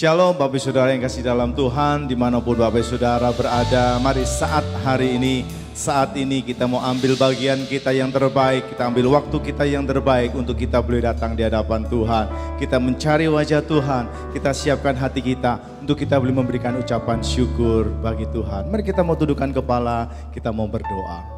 Shalom Bapak Saudara yang kasih dalam Tuhan, dimanapun Bapak Saudara berada. Mari saat ini kita mau ambil bagian kita yang terbaik, kita ambil waktu kita yang terbaik untuk kita boleh datang di hadapan Tuhan. Kita mencari wajah Tuhan, kita siapkan hati kita untuk kita boleh memberikan ucapan syukur bagi Tuhan. Mari kita mau tundukkan kepala, kita mau berdoa.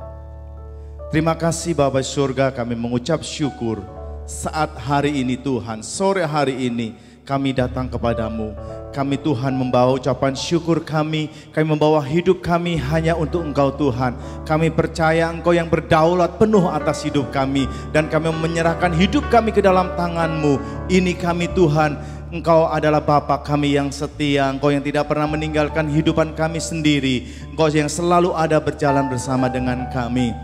Terima kasih Bapa Surga, kami mengucap syukur saat hari ini Tuhan, sore hari ini kami datang kepadamu. Kami Tuhan membawa ucapan syukur kami membawa hidup kami hanya untuk Engkau Tuhan. Kami percaya Engkau yang berdaulat penuh atas hidup kami, dan kami menyerahkan hidup kami ke dalam tangan-Mu. Ini kami Tuhan, Engkau adalah Bapa kami yang setia, Engkau yang tidak pernah meninggalkan hidupan kami sendiri, Engkau yang selalu ada berjalan bersama dengan kami.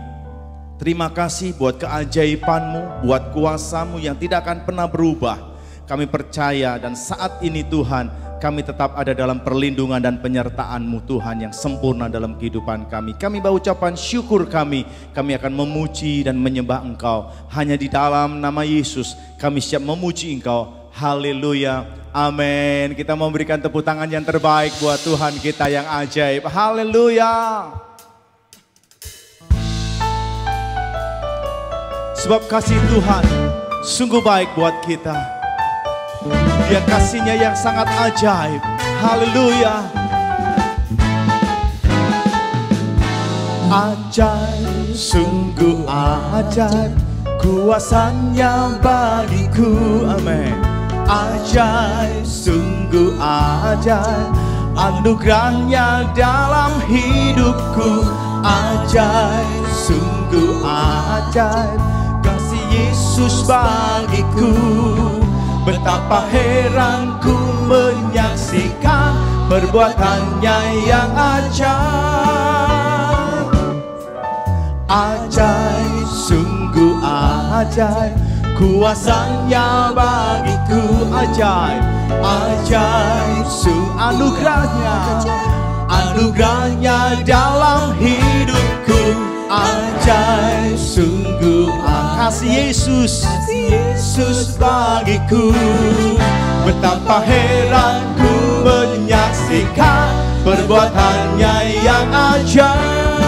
Terima kasih buat keajaiban-Mu, buat kuasa-Mu yang tidak akan pernah berubah. Kami percaya dan saat ini Tuhan, kami tetap ada dalam perlindungan dan penyertaan-Mu Tuhan yang sempurna dalam kehidupan kami. Kami bawa ucapan syukur kami akan memuji dan menyembah Engkau. Hanya di dalam nama Yesus kami siap memuji Engkau. Haleluya, amin. Kita memberikan tepuk tangan yang terbaik buat Tuhan kita yang ajaib. Haleluya. Sebab kasih Tuhan sungguh baik buat kita. Dia kasihnya yang sangat ajaib. Haleluya. Ajaib, sungguh ajaib, kuasanya bagiku. Amin. Ajaib, sungguh ajaib, anugerahnya dalam hidupku. Ajaib, sungguh ajaib, kasih Yesus bagiku. Betapa heran ku menyaksikan perbuatannya yang ajaib. Ajaib, sungguh ajaib, kuasanya bagiku. Ajaib, ajaib, anugerahnya dalam hidupku. Ajaib, sungguh kasih Yesus bagiku. Betapa heran ku menyaksikan perbuatannya yang ajaib.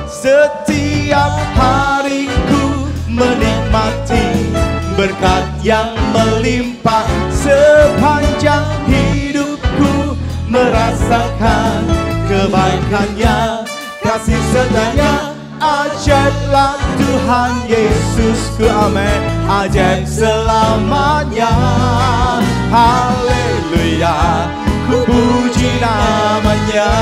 Setiap hariku menikmati berkat yang melimpah. Sepanjang hidupku merasakan kebaikannya, kasih setianya. Ajaiblah Tuhan Yesusku, amin. Ajaib selamanya. Haleluya, ku puji namanya.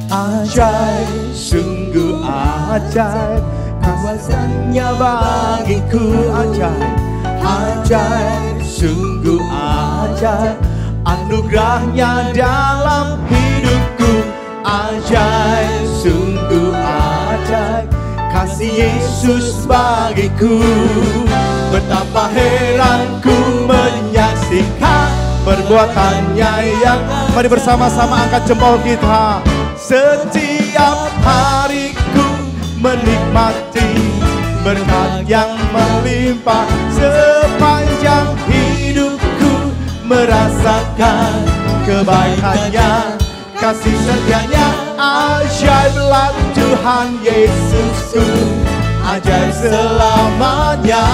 Ajaib, sungguh ajaib, kuasanya bagiku. Ajaib, ajaib, sungguh ajaib, anugerahnya dalam hidupku. Ajaib, sungguh ajaib, kasih Yesus bagiku. Betapa heran ku menyaksikan perbuatannya yang. Mari bersama-sama angkat jempol kita. Setiap hariku menikmati berkat yang melimpah. Sepanjang hidupku merasakan kebaikannya, kasih setianya. Ajaiblah Tuhan Yesusku, ajaib selamanya.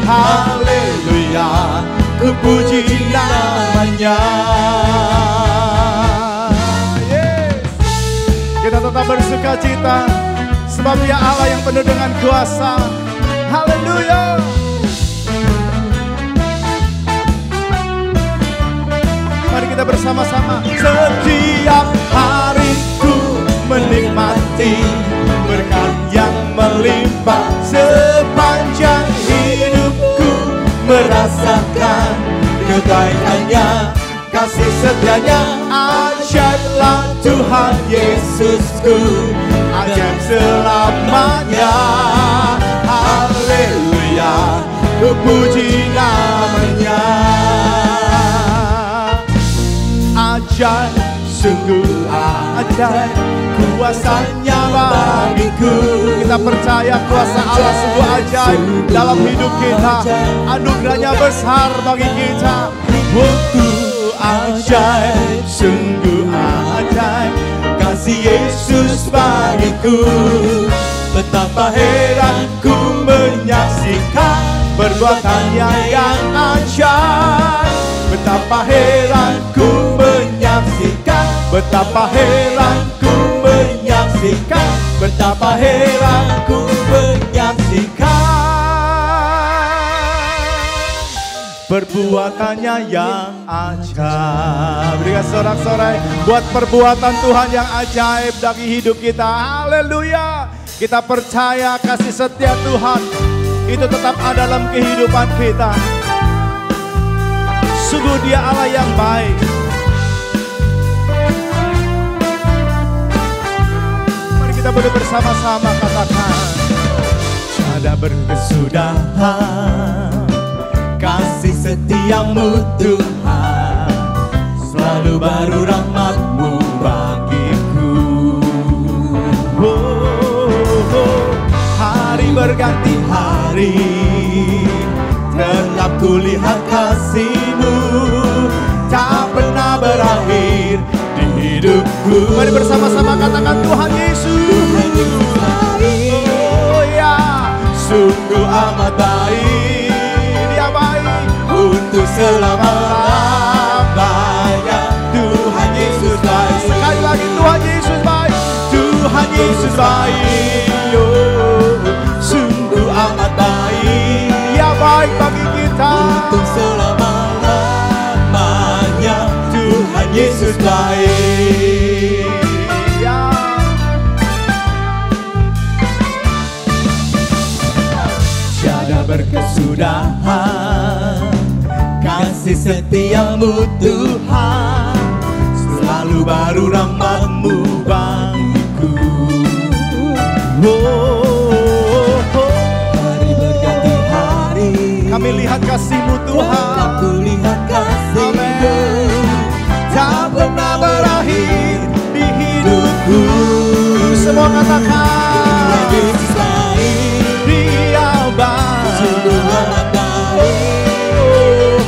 Haleluya, ku puji namanya. Yes. Kita tetap bersuka cita, sebab Dia Allah yang penuh dengan kuasa. Haleluya. Mari kita bersama-sama. Setiap hariku menikmati berkat yang melimpah. Sepanjang hidupku merasakan kebaikannya, kasih setianya. Ajaiblah Tuhan Yesusku, ajaib selamanya. Haleluya, ku puji namanya. Ajaib, sungguh ajaib, kuasanya bagiku. Kita percaya kuasa Allah sungguh ajaib dalam hidup kita. Anugerahnya besar bagi kita. Ajaib, sungguh ajaib kasih Yesus bagiku. Betapa heran ku menyaksikan perbuatannya yang ajaib. Betapa heran ku menyaksikan, betapa heran ku menyaksikan, betapa heran ku menyaksikan perbuatannya yang ajaib. Berikan sorak-sorai buat perbuatan Tuhan yang ajaib bagi hidup kita. Haleluya. Kita percaya kasih setia Tuhan itu tetap ada dalam kehidupan kita. Sungguh Dia Allah yang baik. Mari kita boleh bersama-sama katakan, tiada berkesudahan kasih setiamu Tuhan, selalu baru rahmat-Mu bagiku. Hari berganti hari, tetap kulihat kasih-Mu, tak pernah berakhir di hidupku. Mari bersama-sama katakan Tuhan Yesus. Oh ya, sungguh amat baik, Dia baik untuk selama-lamanya. Tuhan Yesus baik. Sekali lagi Tuhan Yesus baik. Tuhan Yesus baik. Oh, sungguh amat baik. Dia baik bagi kita untuk selama-lamanya. Tuhan Yesus baik. Ya. Tiada berkesudahan kasih setiamu Tuhan, selalu baru rahmat-Mu bagiku. Hari berganti hari, kami lihat kasih-Mu Tuhan. Aku lihat kasih-Mu, tak pernah berakhir di hidupku. Semua katakan, Yesus baik, Dia baik, sungguh amat baik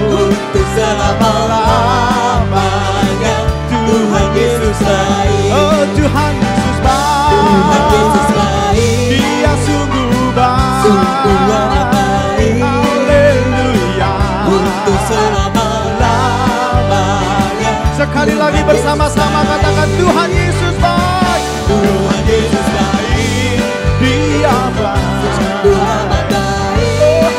untuk selama-lamanya. Tuhan Yesus baik. Oh Tuhan Yesus baik. Tuhan Yesus baik. Dia sungguh baik. Sungguh amat baik. Haleluya. Untuk selama-lamanya. Sekali lagi bersama-sama katakan Tuhan Yesus baik. Tuhan Yesus baik. Dia baik. Sungguh amat baik.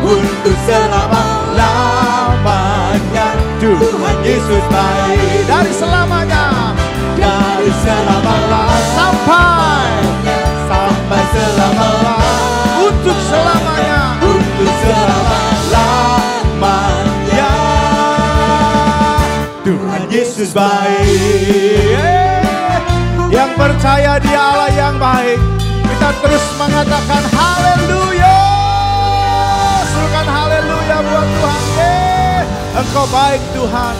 Untuk selama-lamanya. Tuhan Yesus baik. Dari selamanya, dari selama-lamanya sampai selama-lamanya, untuk selamanya, untuk selama-lamanya. Tuhan Yesus baik. Yang percaya Dia Allah yang baik, kita terus mengatakan haleluya. Serukan haleluya buat Tuhan. Engkau baik Tuhan.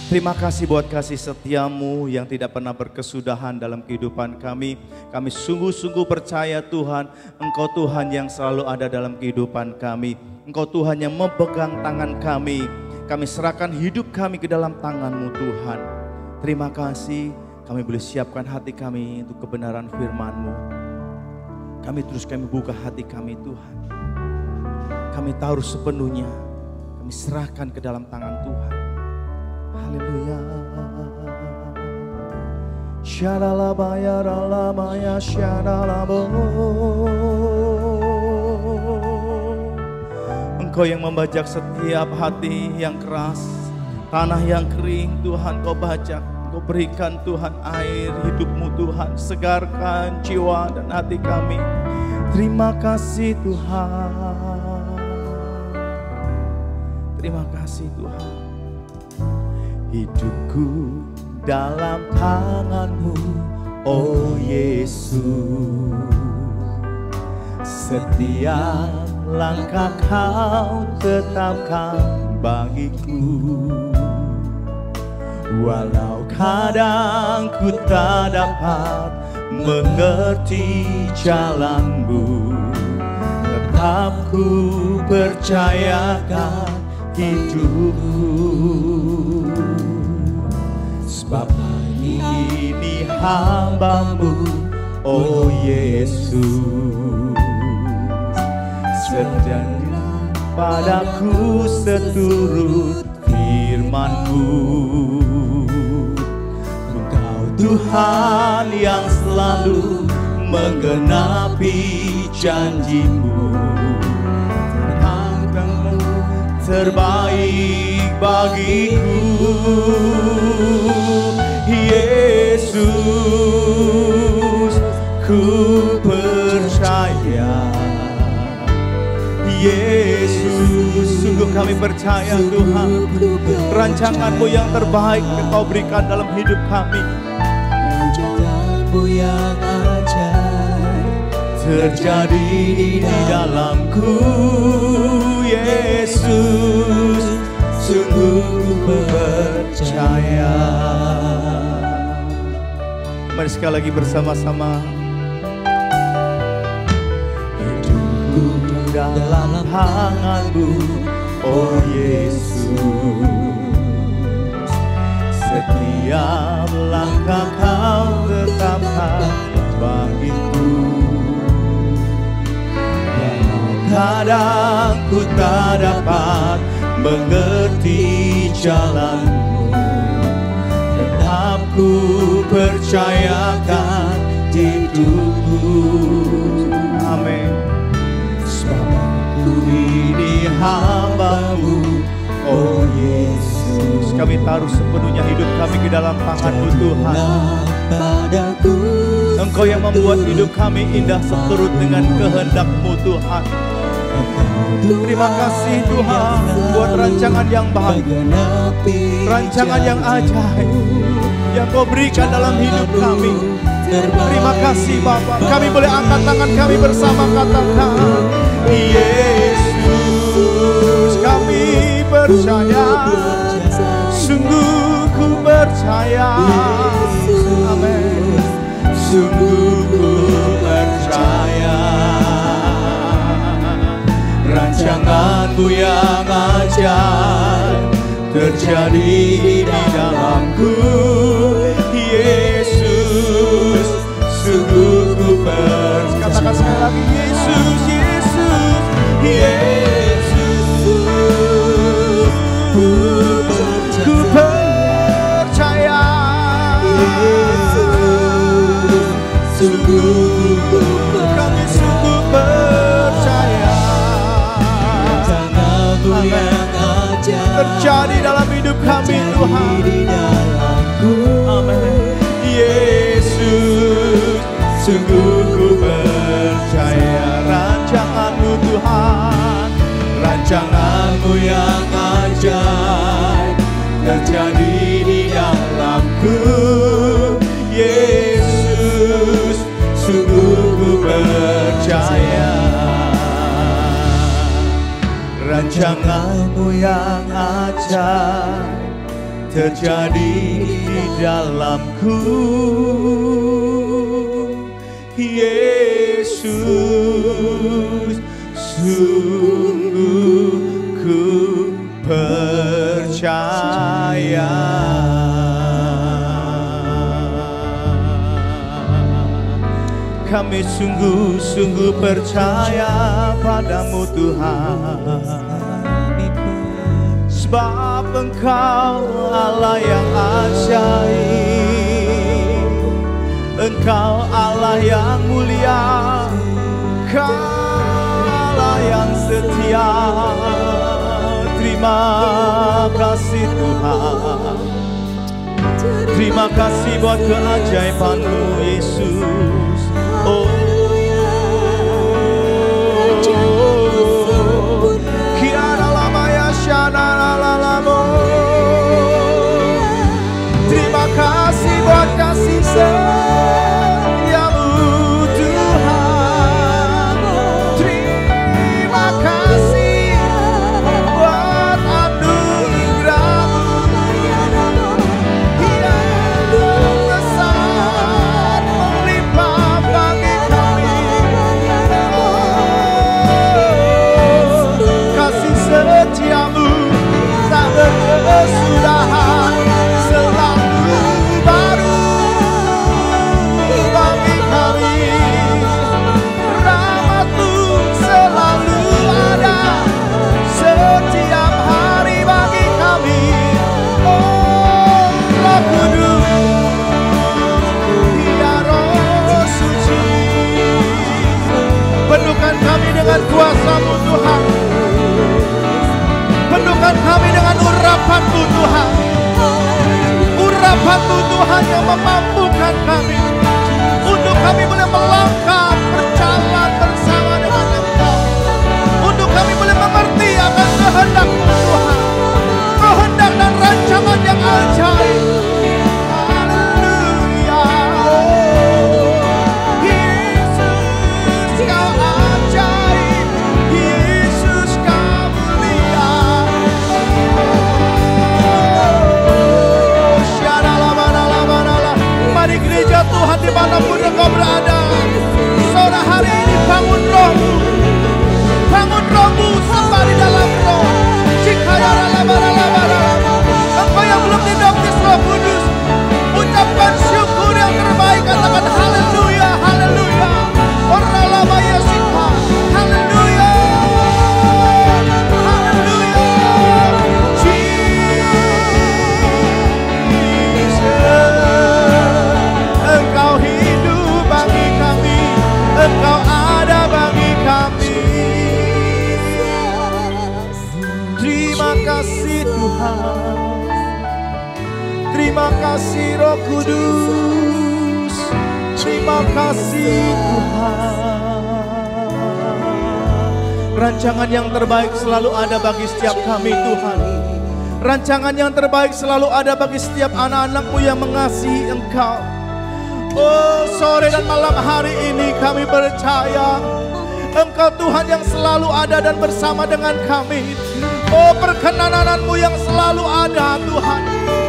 Terima kasih buat kasih setiamu yang tidak pernah berkesudahan dalam kehidupan kami. Kami sungguh-sungguh percaya Tuhan, Engkau Tuhan yang selalu ada dalam kehidupan kami. Engkau Tuhan yang memegang tangan kami. Kami serahkan hidup kami ke dalam tangan-Mu Tuhan. Terima kasih kami boleh siapkan hati kami untuk kebenaran firman-Mu. Kami buka hati kami Tuhan. Kami taruh sepenuhnya. Kami serahkan ke dalam tangan Tuhan. Haleluya. Syadalabaya ralamaya syadalabo. Engkau yang membajak setiap hati yang keras, tanah yang kering Tuhan Kau bajak. Kau berikan Tuhan air hidup-Mu Tuhan, segarkan jiwa dan hati kami. Terima kasih Tuhan. Terima kasih Tuhan. Hidupku dalam tangan-Mu, oh Yesus. Setiap langkah Kau tetapkan bagiku. Walau kadang ku tak dapat mengerti jalanmu, tetap ku percayakan hidupku. Sebab ini hamba-Mu, oh Yesus. Sertalah padaku seturut firman-Mu. Engkau Tuhan yang selalu menggenapi janji-Mu. Terbaik bagiku, Yesus, ku percaya. Yesus, sungguh kami percaya Tuhan, rancangan-Mu yang terbaik Engkau berikan dalam hidup kami. Rancangan-Mu yang ajaib terjadi di dalamku, Yesus, sungguh ku percaya. Mari sekali lagi bersama-sama. Hidupku dalam tangan-Mu, oh Yesus. Setiap langkah Kau tetapkan bagiku. Kadang ku tak dapat mengerti jalan-Mu, tetap ku percayakan hidupku. Amin. Sebab aku ini hamba-Mu, oh Yesus. Kami taruh sepenuhnya hidup kami ke dalam tangan-Mu Tuhan. Engkau yang membuat hidup kami indah seturut dengan kehendak-Mu Tuhan. Terima kasih Tuhan buat rancangan yang baik, rancangan yang ajaib yang Kau berikan dalam hidup kami. Terima kasih Bapa. Kami boleh angkat tangan kami bersama, katakan Yesus, kami percaya, sungguh ku percaya. Amin. Sungguh ku percaya, rancangan-Mu yang ajaib terjadi di dalamku, Yesus, sungguh ku percaya. Katakan sekali lagi, Yesus, Yesus, Yesus, ku percaya. Kami sungguh percaya, rancangan-Mu yang ajaib terjadi dalam hidup kami Tuhan. Amin. Yesus, sungguh ku percaya, rancangan-Mu Tuhan, rancangan-Mu yang ajaib terjadi di dalamku, Yesus, sungguh ku percaya. Rancangan-Mu yang ajaib terjadi di dalamku, Yesus, sungguh ku percaya. Kami sungguh-sungguh percaya padamu Tuhan, sebab Engkau Allah yang ajaib, Engkau Allah yang mulia, Kau Allah yang setia. Terima kasih Tuhan, terima kasih buat keajaiban-Mu Yesus. Oh, kiara lama ya shana lalamo. Terima kasih buat kasih setiamu Tuhan. Terima kasih buat anugerah-Mu. sesuatu Tuhan yang memampukan kami untuk kami boleh melangkah berjalan bersama dengan Engkau, untuk kami boleh mengerti akan kehendak Tuhan, kehendak dan rancangan yang ajaib. Haleluya. Yesus kau ajaib, Yesus kau mulia. Mari gereja Tuhan dimanapun engkau berada, sore hari ini bangun rohmu, sembah di dalam roh. Jika engkau yang belum dibaptis Roh Kudus, ucapkan syukur yang terbaik, katakan haleluya, haleluya. Oralama Yesika, haleluya, haleluya. Engkau hidup bagi kami, Engkau ada bagi kami. Terima kasih Tuhan, terima kasih Roh Kudus, terima kasih Tuhan. Rancangan yang terbaik selalu ada bagi setiap kami Tuhan. Rancangan yang terbaik selalu ada bagi setiap anak-anak-Mu yang mengasihi Engkau. Oh, sore dan malam hari ini kami percaya Engkau Tuhan yang selalu ada dan bersama dengan kami. Oh, perkenanan-Mu yang selalu ada Tuhan,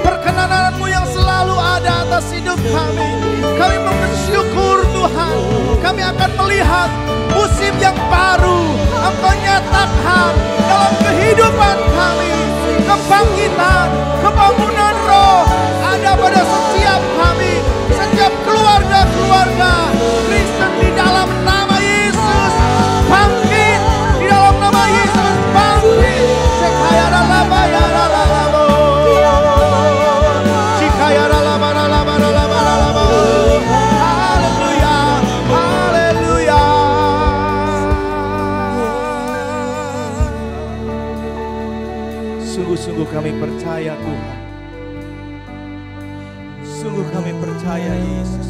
perkenanan-Mu yang selalu ada atas hidup kami. Kami bersyukur Tuhan, kami akan melihat musim yang baru Engkau nyatakan dalam kehidupan kami. Kebangkitan, kebangunan roh ada pada setiap kami, setiap keluarga-keluarga Kristen di dalam nama Yesus. Bangkit di dalam nama Yesus, bangkit. Haleluya, haleluya. Sungguh-sungguh kami percaya Tuhan, sungguh kami percaya Yesus,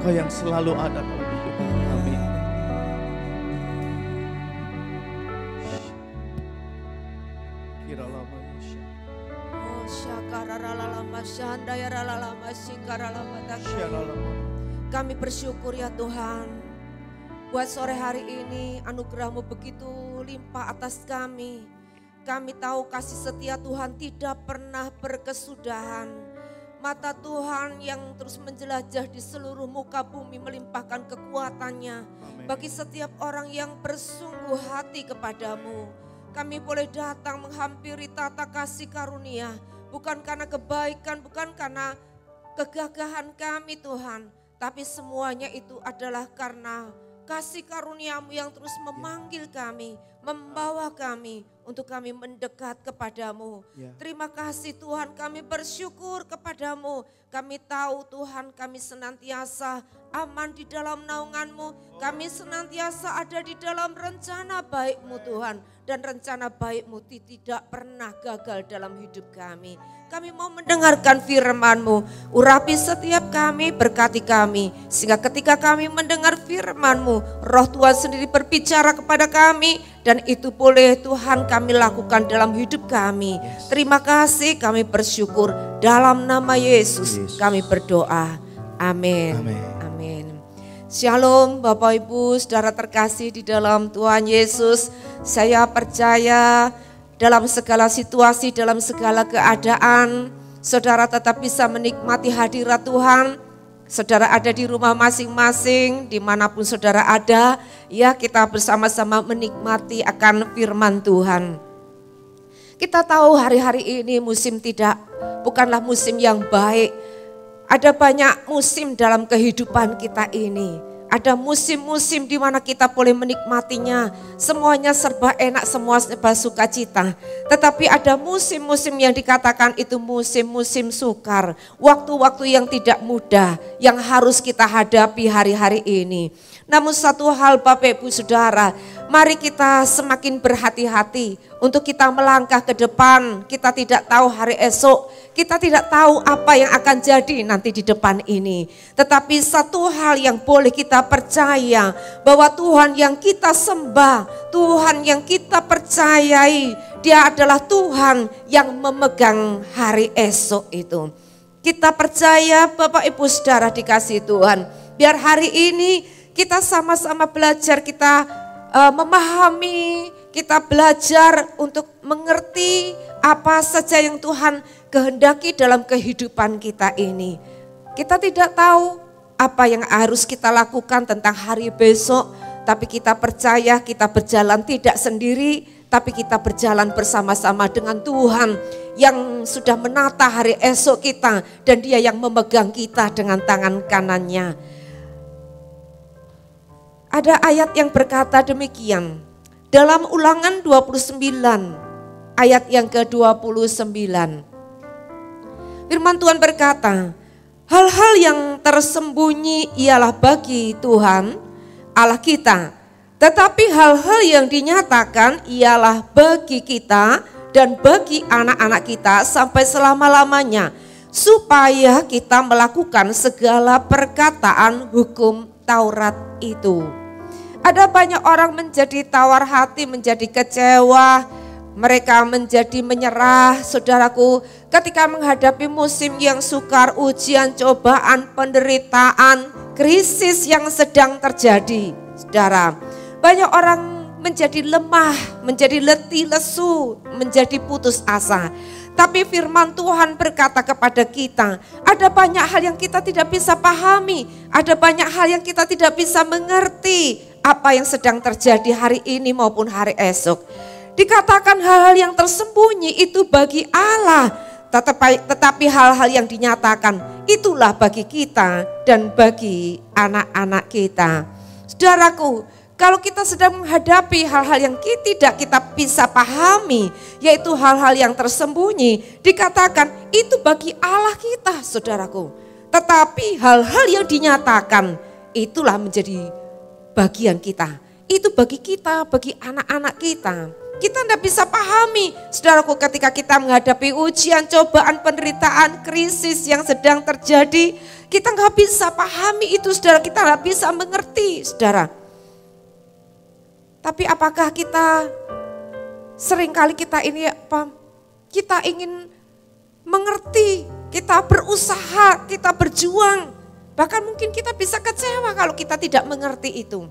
Kau yang selalu ada dalam hidup kami. Kami bersyukur ya Tuhan, buat sore hari ini anugerah-Mu begitu limpah atas kami. Kami tahu kasih setia Tuhan tidak pernah berkesudahan. Mata Tuhan yang terus menjelajah di seluruh muka bumi melimpahkan kekuatannya bagi setiap orang yang bersungguh hati kepadamu. Kami boleh datang menghampiri tata kasih karunia, bukan karena kebaikan, bukan karena kegagahan kami Tuhan, tapi semuanya itu adalah karena kasih karunia-Mu yang terus memanggil kami, membawa kami untuk kami mendekat kepadamu. Terima kasih Tuhan, kami bersyukur kepadamu. Kami tahu Tuhan, kami senantiasa aman di dalam naungan-Mu. Kami senantiasa ada di dalam rencana baik-Mu Tuhan. Dan rencana baik-Mu tidak pernah gagal dalam hidup kami. Kami mau mendengarkan firman-Mu. Urapi setiap kami, berkati kami. Sehingga ketika kami mendengar firman-Mu, Roh Tuhan sendiri berbicara kepada kami. Dan itu boleh Tuhan kami lakukan dalam hidup kami. Terima kasih, kami bersyukur. Dalam nama Yesus kami berdoa. Amin. Amin. Shalom Bapak Ibu, saudara terkasih di dalam Tuhan Yesus. Saya percaya dalam segala situasi, dalam segala keadaan, saudara tetap bisa menikmati hadirat Tuhan. Saudara ada di rumah masing-masing, dimanapun saudara ada, ya kita bersama-sama menikmati akan firman Tuhan. Kita tahu hari-hari ini bukanlah musim yang baik. Ada banyak musim dalam kehidupan kita ini. Ada musim-musim di mana kita boleh menikmatinya. Semuanya serba enak, semua serba sukacita. Tetapi ada musim-musim yang dikatakan itu musim-musim sukar. Waktu-waktu yang tidak mudah yang harus kita hadapi hari-hari ini. Namun satu hal Bapak Ibu Saudara, Mari kita semakin berhati-hati untuk kita melangkah ke depan. Kita tidak tahu hari esok, kita tidak tahu apa yang akan jadi nanti di depan ini. Tetapi satu hal yang boleh kita percaya, bahwa Tuhan yang kita sembah, Tuhan yang kita percayai, Dia adalah Tuhan yang memegang hari esok itu. Kita percaya Bapak Ibu Saudara dikasihi Tuhan. Biar hari ini kita sama-sama belajar, kita memahami, kita belajar untuk mengerti apa saja yang Tuhan kehendaki dalam kehidupan kita ini. Kita tidak tahu apa yang harus kita lakukan tentang hari besok, tapi kita percaya kita berjalan tidak sendiri, tapi kita berjalan bersama-sama dengan Tuhan yang sudah menata hari esok kita, dan Dia yang memegang kita dengan tangan kanannya. Ada ayat yang berkata demikian, dalam Ulangan 29 ayat yang ke-29. Firman Tuhan berkata, hal-hal yang tersembunyi ialah bagi Tuhan Allah kita, tetapi hal-hal yang dinyatakan ialah bagi kita dan bagi anak-anak kita sampai selama-lamanya, supaya kita melakukan segala perkataan hukum Taurat itu. Ada banyak orang menjadi tawar hati, menjadi kecewa, mereka menjadi menyerah, saudaraku, ketika menghadapi musim yang sukar, ujian, cobaan, penderitaan, krisis yang sedang terjadi. Saudara, banyak orang menjadi lemah, menjadi letih, lesu, menjadi putus asa. Tapi firman Tuhan berkata kepada kita, ada banyak hal yang kita tidak bisa pahami, ada banyak hal yang kita tidak bisa mengerti apa yang sedang terjadi hari ini maupun hari esok. Dikatakan hal-hal yang tersembunyi itu bagi Allah, tetapi hal-hal yang dinyatakan itulah bagi kita dan bagi anak-anak kita. Saudaraku, kalau kita sedang menghadapi hal-hal yang tidak kita bisa pahami, yaitu hal-hal yang tersembunyi, dikatakan itu bagi Allah kita, saudaraku. Tetapi hal-hal yang dinyatakan, itulah menjadi bagian kita. Itu bagi kita, bagi anak-anak kita. Kita tidak bisa pahami, saudaraku, ketika kita menghadapi ujian, cobaan, penderitaan, krisis yang sedang terjadi. Kita nggak bisa pahami itu, saudara. Kita nggak bisa mengerti, saudara. Tapi apakah kita seringkali kita ini kita ingin mengerti, kita berusaha, kita berjuang. Bahkan mungkin kita bisa kecewa kalau kita tidak mengerti itu.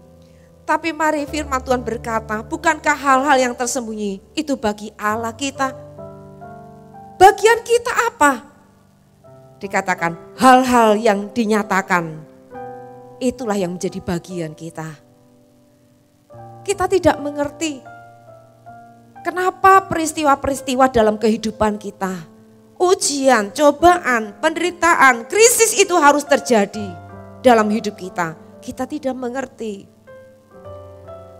Tapi mari firman Tuhan berkata, bukankah hal-hal yang tersembunyi itu bagi Allah kita? Bagian kita apa? Dikatakan hal-hal yang dinyatakan, itulah yang menjadi bagian kita. Kita tidak mengerti kenapa peristiwa-peristiwa dalam kehidupan kita, ujian, cobaan, penderitaan, krisis itu harus terjadi dalam hidup kita. Kita tidak mengerti.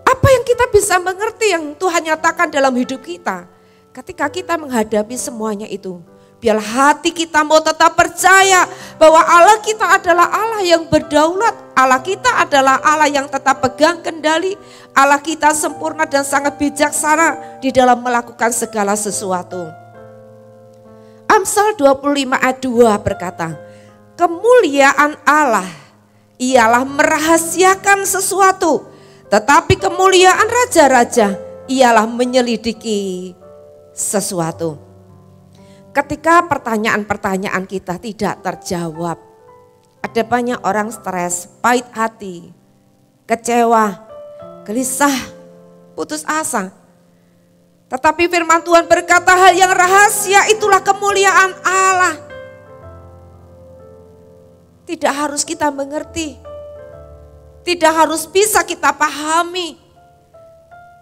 Apa yang kita bisa mengerti yang Tuhan nyatakan dalam hidup kita? Ketika kita menghadapi semuanya itu, biar hati kita mau tetap percaya bahwa Allah kita adalah Allah yang berdaulat. Allah kita adalah Allah yang tetap pegang kendali. Allah kita sempurna dan sangat bijaksana di dalam melakukan segala sesuatu. Amsal 25 ayat 2 berkata, kemuliaan Allah ialah merahasiakan sesuatu, tetapi kemuliaan raja-raja ialah menyelidiki sesuatu. Ketika pertanyaan-pertanyaan kita tidak terjawab, ada banyak orang stres, pahit hati, kecewa, gelisah, putus asa. Tetapi firman Tuhan berkata hal yang rahasia itulah kemuliaan Allah. Tidak harus kita mengerti, tidak harus bisa kita pahami.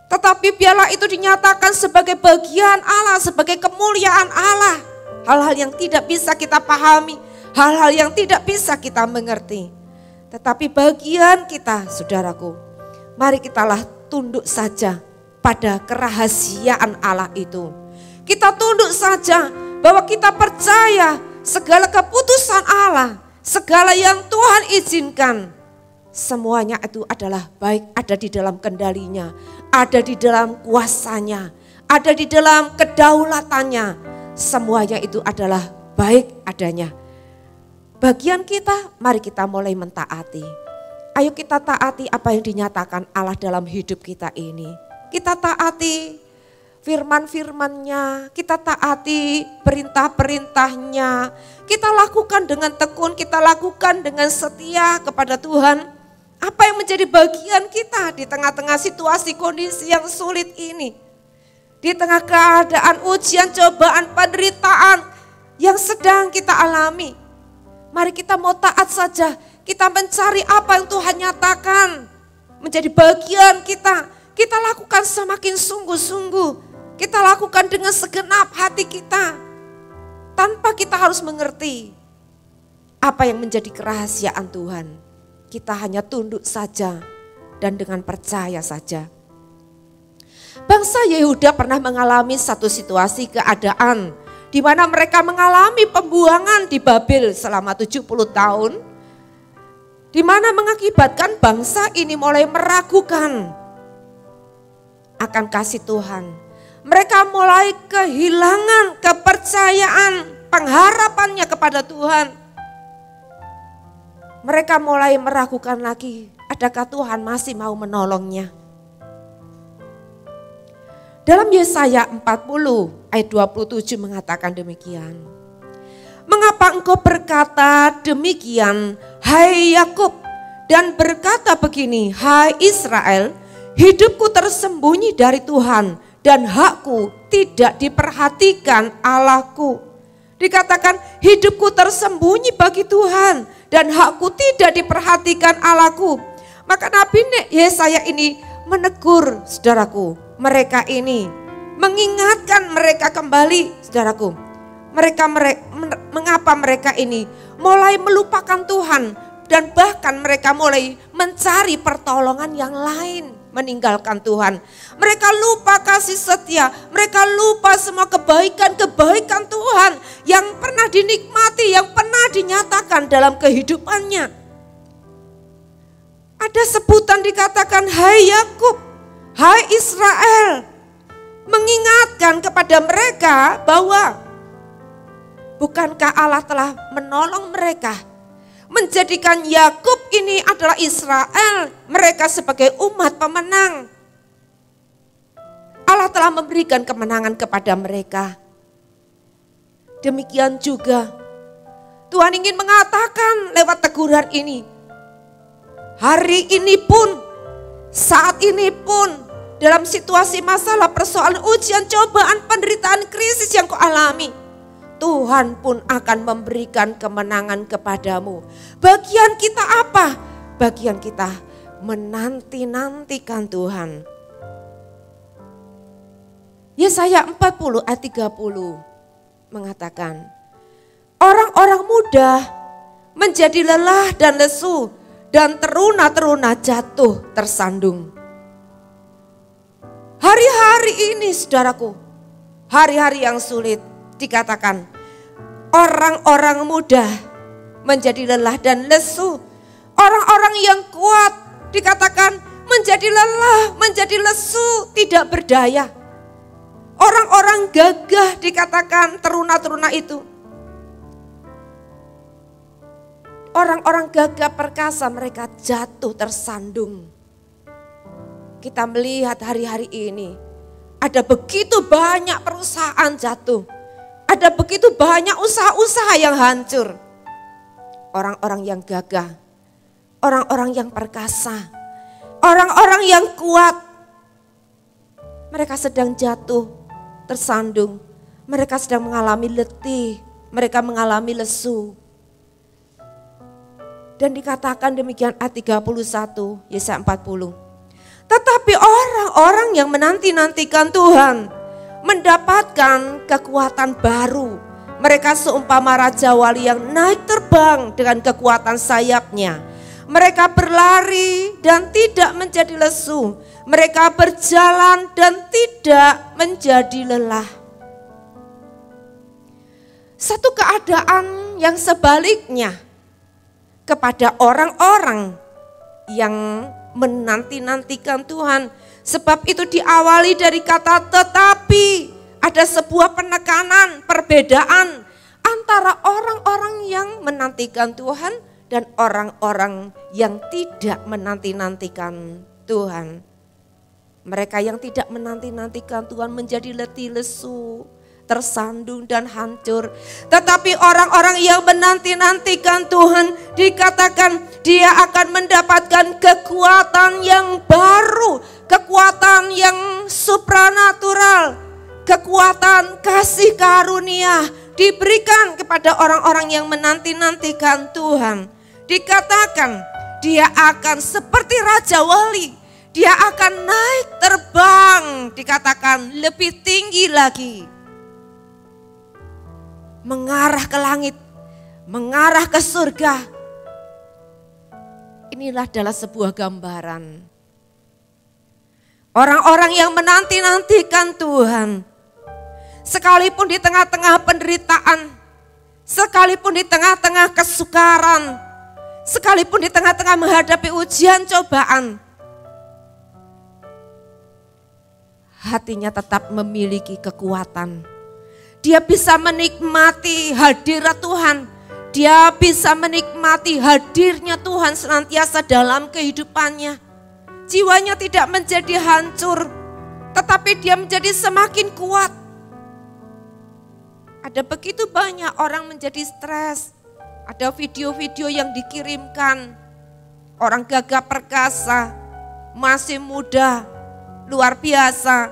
Tetapi biarlah itu dinyatakan sebagai bagian Allah, sebagai kemuliaan Allah. Hal-hal yang tidak bisa kita pahami, hal-hal yang tidak bisa kita mengerti. Tetapi bagian kita, saudaraku, mari kitalah tunduk saja pada kerahasiaan Allah itu. Kita tunduk saja bahwa kita percaya segala keputusan Allah, segala yang Tuhan izinkan, semuanya itu adalah baik, ada di dalam kendalinya, ada di dalam kuasanya, ada di dalam kedaulatannya. Semuanya itu adalah baik adanya. Bagian kita, mari kita mulai mentaati. Ayo kita taati apa yang dinyatakan Allah dalam hidup kita ini. Kita taati firman-firmannya, kita taati perintah-perintahnya. Kita lakukan dengan tekun, kita lakukan dengan setia kepada Tuhan. Apa yang menjadi bagian kita di tengah-tengah situasi kondisi yang sulit ini. Di tengah keadaan ujian, cobaan, penderitaan yang sedang kita alami. Mari kita mau taat saja. Kita mencari apa yang Tuhan nyatakan. Menjadi bagian kita. Kita lakukan semakin sungguh-sungguh. Kita lakukan dengan segenap hati kita. Tanpa kita harus mengerti apa yang menjadi kerahasiaan Tuhan. Kita hanya tunduk saja dan dengan percaya saja. Bangsa Yehuda pernah mengalami satu situasi keadaan di mana mereka mengalami pembuangan di Babel selama 70 tahun. Di mana mengakibatkan bangsa ini mulai meragukan akan kasih Tuhan. Mereka mulai kehilangan kepercayaan, pengharapannya kepada Tuhan. Mereka mulai meragukan lagi, adakah Tuhan masih mau menolongnya? Dalam Yesaya 40 ayat 27 mengatakan demikian. Mengapa engkau berkata demikian, hai Yakub, dan berkata begini, hai Israel, hidupku tersembunyi dari Tuhan dan hakku tidak diperhatikan Allahku. Dikatakan hidupku tersembunyi bagi Tuhan dan hakku tidak diperhatikan Allahku. Maka Nabi Yesaya ini menegur saudaraku, mereka ini, mengingatkan mereka kembali saudaraku. Mengapa mereka ini mulai melupakan Tuhan dan bahkan mereka mulai mencari pertolongan yang lain, meninggalkan Tuhan. Mereka lupa kasih setia, mereka lupa semua kebaikan-kebaikan Tuhan yang pernah dinikmati, yang pernah dinyatakan dalam kehidupannya. Ada sebutan dikatakan, hai Yakub, hai Israel, mengingatkan kepada mereka bahwa bukankah Allah telah menolong mereka, menjadikan Yakub ini adalah Israel, mereka sebagai umat pemenang. Allah telah memberikan kemenangan kepada mereka. Demikian juga Tuhan ingin mengatakan lewat teguran ini, hari ini pun, saat ini pun, dalam situasi masalah, persoalan, ujian, cobaan, penderitaan, krisis yang kau alami, Tuhan pun akan memberikan kemenangan kepadamu. Bagian kita apa? Bagian kita menanti-nantikan Tuhan. Yesaya 40 ayat 30 mengatakan, orang-orang muda menjadi lelah dan lesu dan teruna-teruna jatuh tersandung. Hari-hari ini saudaraku, hari-hari yang sulit, dikatakan orang-orang muda menjadi lelah dan lesu. Orang-orang yang kuat dikatakan menjadi lelah, menjadi lesu, tidak berdaya. Orang-orang gagah dikatakan teruna-teruna itu. Orang-orang gagah perkasa mereka jatuh tersandung. Kita melihat hari-hari ini ada begitu banyak perusahaan jatuh. Ada begitu banyak usaha-usaha yang hancur. Orang-orang yang gagah, orang-orang yang perkasa, orang-orang yang kuat, mereka sedang jatuh, tersandung. Mereka sedang mengalami letih, mereka mengalami lesu. Dan dikatakan demikian ayat 31, Yesaya 40. Tetapi orang-orang yang menanti-nantikan Tuhan mendapatkan kekuatan baru. Mereka seumpama raja wali yang naik terbang dengan kekuatan sayapnya. Mereka berlari dan tidak menjadi lesu. Mereka berjalan dan tidak menjadi lelah. Satu keadaan yang sebaliknya kepada orang-orang yang menanti-nantikan Tuhan. Sebab itu diawali dari kata tetapi, ada sebuah penekanan, perbedaan antara orang-orang yang menantikan Tuhan dan orang-orang yang tidak menanti-nantikan Tuhan. Mereka yang tidak menanti-nantikan Tuhan menjadi letih lesu, tersandung dan hancur. Tetapi orang-orang yang menanti-nantikan Tuhan dikatakan dia akan mendapatkan kekuatan yang baru, kekuatan yang supranatural, kekuatan kasih karunia diberikan kepada orang-orang yang menanti-nantikan Tuhan. Dikatakan dia akan seperti Raja Wali, dia akan naik terbang, dikatakan lebih tinggi lagi. Mengarah ke langit, mengarah ke surga. Inilah adalah sebuah gambaran. Orang-orang yang menanti-nantikan Tuhan, sekalipun di tengah-tengah penderitaan, sekalipun di tengah-tengah kesukaran, sekalipun di tengah-tengah menghadapi ujian cobaan, hatinya tetap memiliki kekuatan. Dia bisa menikmati hadirat Tuhan. Dia bisa menikmati hadirnya Tuhan senantiasa dalam kehidupannya. Jiwanya tidak menjadi hancur, tetapi dia menjadi semakin kuat. Ada begitu banyak orang menjadi stres. Ada video-video yang dikirimkan. Orang gagah perkasa, masih muda, luar biasa.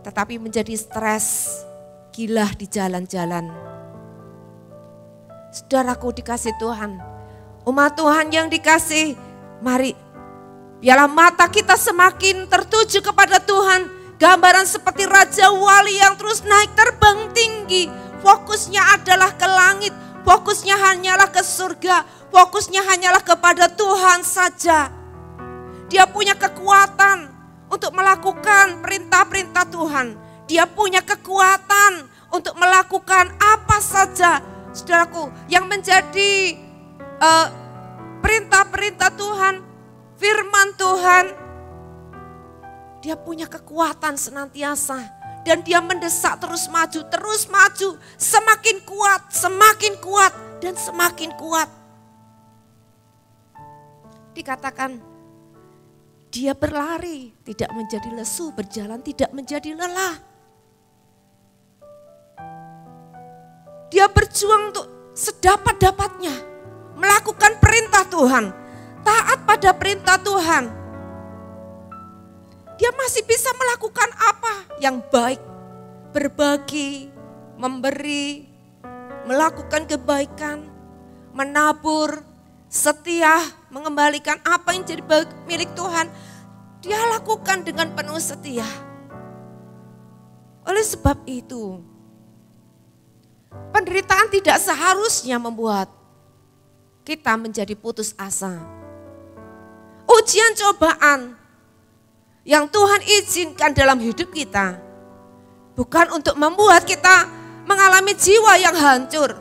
Tetapi menjadi stres, gila di jalan-jalan. Saudaraku dikasih Tuhan, umat Tuhan yang dikasih, mari biarlah mata kita semakin tertuju kepada Tuhan. Gambaran seperti Raja Wali yang terus naik terbang tinggi. Fokusnya adalah ke langit, fokusnya hanyalah ke surga, fokusnya hanyalah kepada Tuhan saja. Dia punya kekuatan untuk melakukan perintah-perintah Tuhan. Dia punya kekuatan untuk melakukan apa saja, saudaraku, yang menjadi perintah-perintah Tuhan, firman Tuhan. Dia punya kekuatan senantiasa dan dia mendesak terus maju, semakin kuat dan semakin kuat. Dikatakan dia berlari tidak menjadi lesu, berjalan tidak menjadi lelah. Dia berjuang untuk sedapat-dapatnya melakukan perintah Tuhan, taat pada perintah Tuhan. Dia masih bisa melakukan apa yang baik, berbagi, memberi, melakukan kebaikan, menabur, setia, mengembalikan apa yang jadi milik Tuhan. Dia lakukan dengan penuh setia. Oleh sebab itu, penderitaan tidak seharusnya membuat kita menjadi putus asa. Ujian cobaan yang Tuhan izinkan dalam hidup kita bukan untuk membuat kita mengalami jiwa yang hancur,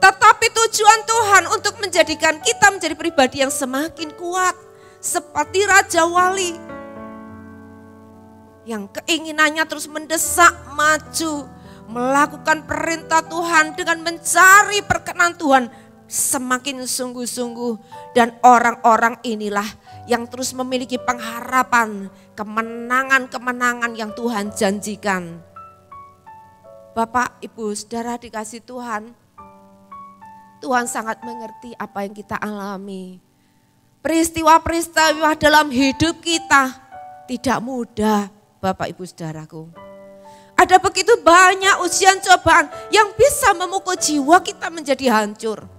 tetapi tujuan Tuhan untuk menjadikan kita menjadi pribadi yang semakin kuat seperti Raja Wali yang keinginannya terus mendesak maju, melakukan perintah Tuhan dengan mencari perkenan Tuhan semakin sungguh-sungguh. Dan orang-orang inilah yang terus memiliki pengharapan, kemenangan-kemenangan yang Tuhan janjikan. Bapak, Ibu, Saudara dikasih Tuhan, Tuhan sangat mengerti apa yang kita alami. Peristiwa-peristiwa dalam hidup kita tidak mudah, Bapak, Ibu, Saudaraku. Ada begitu banyak ujian cobaan yang bisa memukul jiwa kita menjadi hancur.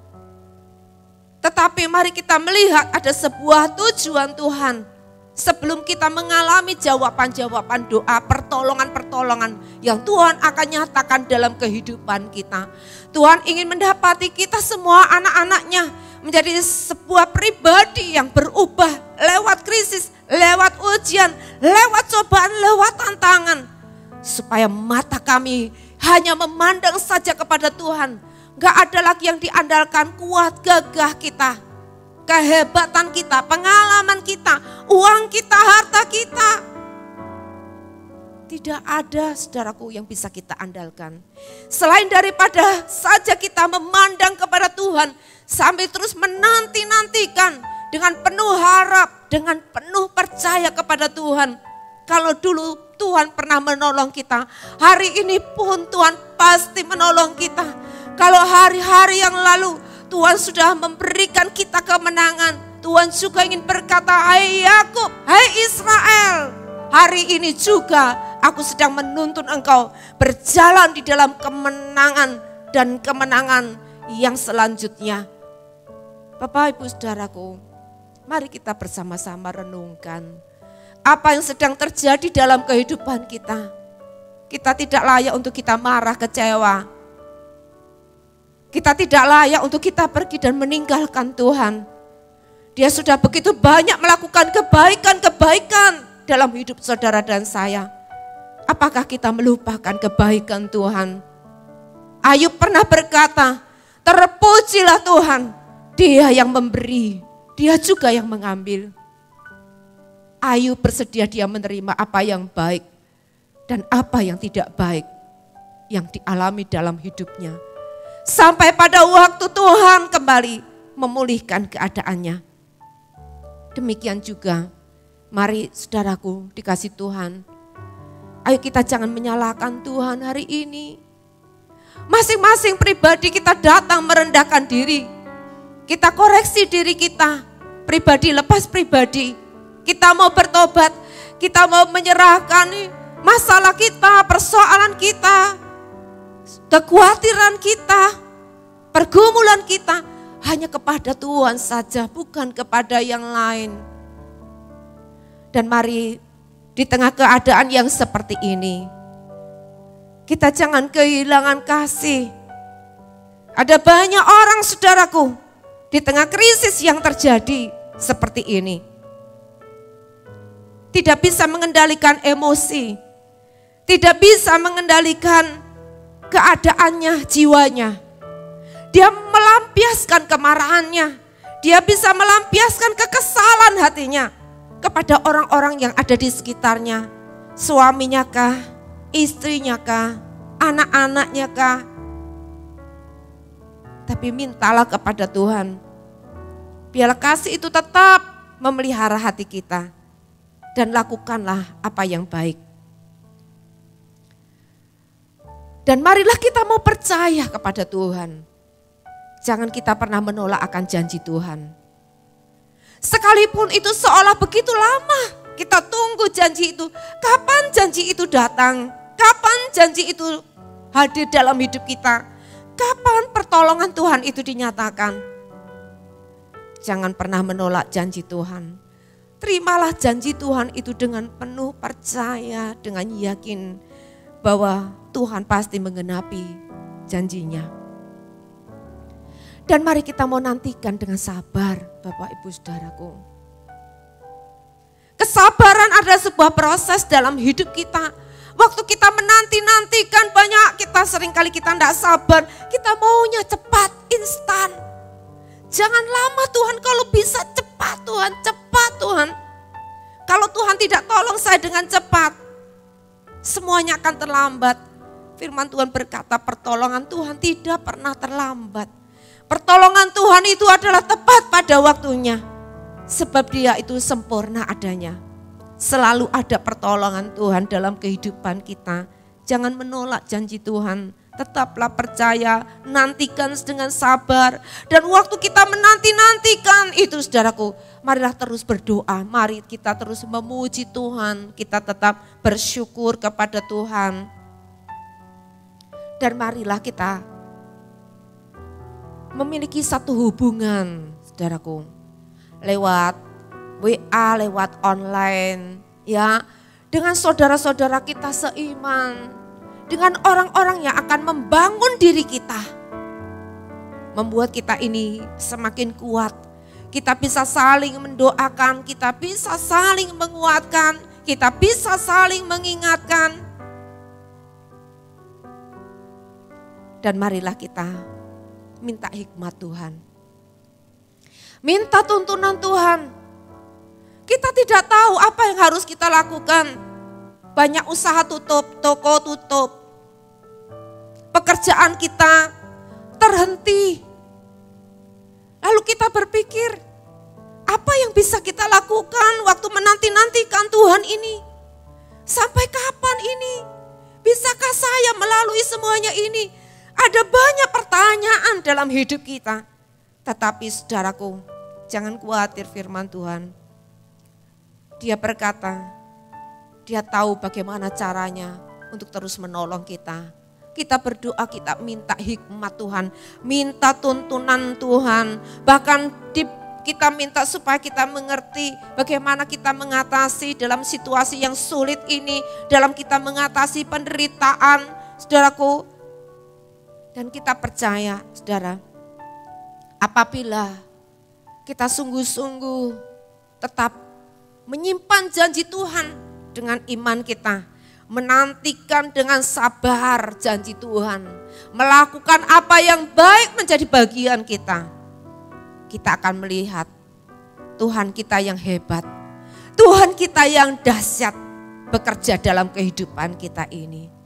Tetapi mari kita melihat ada sebuah tujuan Tuhan. Sebelum kita mengalami jawaban-jawaban doa, pertolongan-pertolongan yang Tuhan akan nyatakan dalam kehidupan kita. Tuhan ingin mendapati kita semua anak-anaknya menjadi sebuah pribadi yang berubah lewat krisis, lewat ujian, lewat cobaan, lewat tantangan. Supaya mata kami hanya memandang saja kepada Tuhan. Gak ada lagi yang diandalkan kuat gagah kita. kehebatan kita, pengalaman kita, uang kita, harta kita. Tidak ada, saudaraku, yang bisa kita andalkan. Selain daripada saja kita memandang kepada Tuhan, sambil terus menanti-nantikan dengan penuh harap, dengan penuh percaya kepada Tuhan. Kalau dulu Tuhan pernah menolong kita, hari ini pun Tuhan pasti menolong kita. Kalau hari-hari yang lalu Tuhan sudah memberikan kita kemenangan, Tuhan juga ingin berkata, hai Yakub, hai Israel, hari ini juga aku sedang menuntun engkau berjalan di dalam kemenangan dan kemenangan yang selanjutnya. Bapak, Ibu, Saudaraku, mari kita bersama-sama renungkan apa yang sedang terjadi dalam kehidupan kita. Kita tidak layak untuk kita marah, kecewa. Kita tidak layak untuk kita pergi dan meninggalkan Tuhan. Dia sudah begitu banyak melakukan kebaikan-kebaikan dalam hidup saudara dan saya. Apakah kita melupakan kebaikan Tuhan? Ayub pernah berkata, terpujilah Tuhan, Dia yang memberi, Dia juga yang mengambil. Ayub bersedia dia menerima apa yang baik dan apa yang tidak baik yang dialami dalam hidupnya. Sampai pada waktu Tuhan kembali memulihkan keadaannya. Demikian juga, mari saudaraku dikasih Tuhan, ayo kita jangan menyalahkan Tuhan hari ini. Masing-masing pribadi kita datang merendahkan diri. Kita koreksi diri kita, pribadi lepas pribadi. Kita mau bertobat, kita mau menyerahkan masalah kita, persoalan kita, kekhawatiran kita, pergumulan kita hanya kepada Tuhan saja, bukan kepada yang lain. Dan mari di tengah keadaan yang seperti ini, kita jangan kehilangan kasih. Ada banyak orang, saudaraku, di tengah krisis yang terjadi seperti ini, tidak bisa mengendalikan emosi, tidak bisa mengendalikan keadaannya, jiwanya. Dia melampiaskan kemarahannya, dia bisa melampiaskan kekesalan hatinya kepada orang-orang yang ada di sekitarnya. Suaminya kah, istrinya kah, anak-anaknya kah. Tapi mintalah kepada Tuhan, biarlah kasih itu tetap memelihara hati kita, dan lakukanlah apa yang baik. Dan marilah kita mau percaya kepada Tuhan. Jangan kita pernah menolak akan janji Tuhan. Sekalipun itu seolah begitu lama, kita tunggu janji itu. Kapan janji itu datang? Kapan janji itu hadir dalam hidup kita? Kapan pertolongan Tuhan itu dinyatakan? Jangan pernah menolak janji Tuhan. Terimalah janji Tuhan itu dengan penuh percaya, dengan yakin bahwa Tuhan pasti menggenapi janjinya. Dan mari kita mau nantikan dengan sabar, Bapak Ibu Saudaraku. Kesabaran adalah sebuah proses dalam hidup kita. Waktu kita menanti-nantikan banyak, kita seringkali kita tidak sabar. Kita maunya cepat, instan. Jangan lama Tuhan, kalau bisa cepat Tuhan, cepat Tuhan. Kalau Tuhan tidak tolong saya dengan cepat, semuanya akan terlambat. Firman Tuhan berkata pertolongan Tuhan tidak pernah terlambat. Pertolongan Tuhan itu adalah tepat pada waktunya. Sebab Dia itu sempurna adanya. Selalu ada pertolongan Tuhan dalam kehidupan kita. Jangan menolak janji Tuhan. Tetaplah percaya, nantikan dengan sabar. Dan waktu kita menanti-nantikan itu, saudaraku, marilah terus berdoa. Mari kita terus memuji Tuhan. Kita tetap bersyukur kepada Tuhan. Dan marilah kita memiliki satu hubungan, saudaraku, lewat WA, lewat online, ya, dengan saudara-saudara kita seiman, dengan orang-orang yang akan membangun diri kita, membuat kita ini semakin kuat. Kita bisa saling mendoakan, kita bisa saling menguatkan, kita bisa saling mengingatkan. Dan marilah kita minta hikmat Tuhan. Minta tuntunan Tuhan. Kita tidak tahu apa yang harus kita lakukan. Banyak usaha tutup, toko tutup. Pekerjaan kita terhenti. Lalu kita berpikir, apa yang bisa kita lakukan waktu menanti-nantikan Tuhan ini? Sampai kapan ini? Bisakah saya melalui semuanya ini? Ada banyak pertanyaan dalam hidup kita. Tetapi saudaraku, jangan khawatir firman Tuhan. Dia berkata, dia tahu bagaimana caranya untuk terus menolong kita. Kita berdoa, kita minta hikmat Tuhan, minta tuntunan Tuhan. Bahkan kita minta supaya kita mengerti bagaimana kita mengatasi dalam situasi yang sulit ini. Dalam kita mengatasi penderitaan, saudaraku. Dan kita percaya, saudara, apabila kita sungguh-sungguh tetap menyimpan janji Tuhan dengan iman kita, menantikan dengan sabar janji Tuhan, melakukan apa yang baik menjadi bagian kita, kita akan melihat Tuhan kita yang hebat, Tuhan kita yang dahsyat bekerja dalam kehidupan kita ini.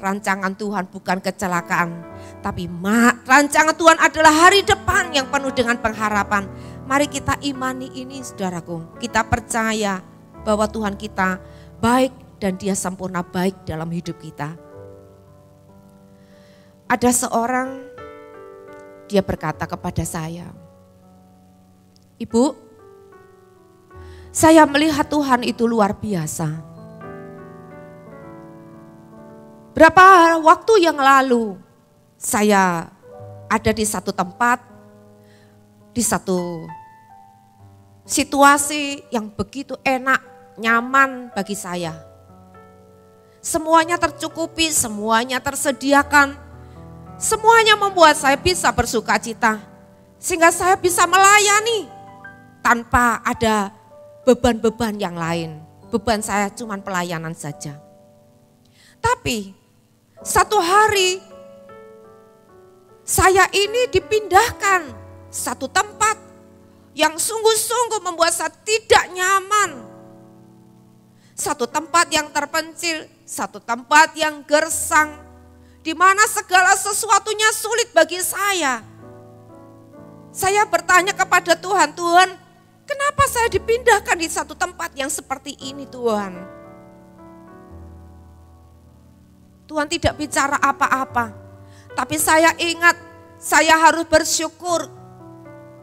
Rancangan Tuhan bukan kecelakaan, tapi rancangan Tuhan adalah hari depan yang penuh dengan pengharapan. Mari kita imani ini saudaraku. Kita percaya bahwa Tuhan kita baik dan Dia sempurna baik dalam hidup kita. Ada seorang, dia berkata kepada saya, "Ibu, saya melihat Tuhan itu luar biasa. Berapa waktu yang lalu saya ada di satu tempat, di satu situasi yang begitu enak, nyaman bagi saya. Semuanya tercukupi, semuanya tersediakan, semuanya membuat saya bisa bersuka cita. Sehingga saya bisa melayani tanpa ada beban-beban yang lain. Beban saya cuma pelayanan saja. Tapi satu hari saya ini dipindahkan satu tempat yang sungguh-sungguh membuat saya tidak nyaman. Satu tempat yang terpencil, satu tempat yang gersang, di mana segala sesuatunya sulit bagi saya. Saya bertanya kepada Tuhan, Tuhan, kenapa saya dipindahkan di satu tempat yang seperti ini Tuhan? Tuhan tidak bicara apa-apa, tapi saya ingat saya harus bersyukur.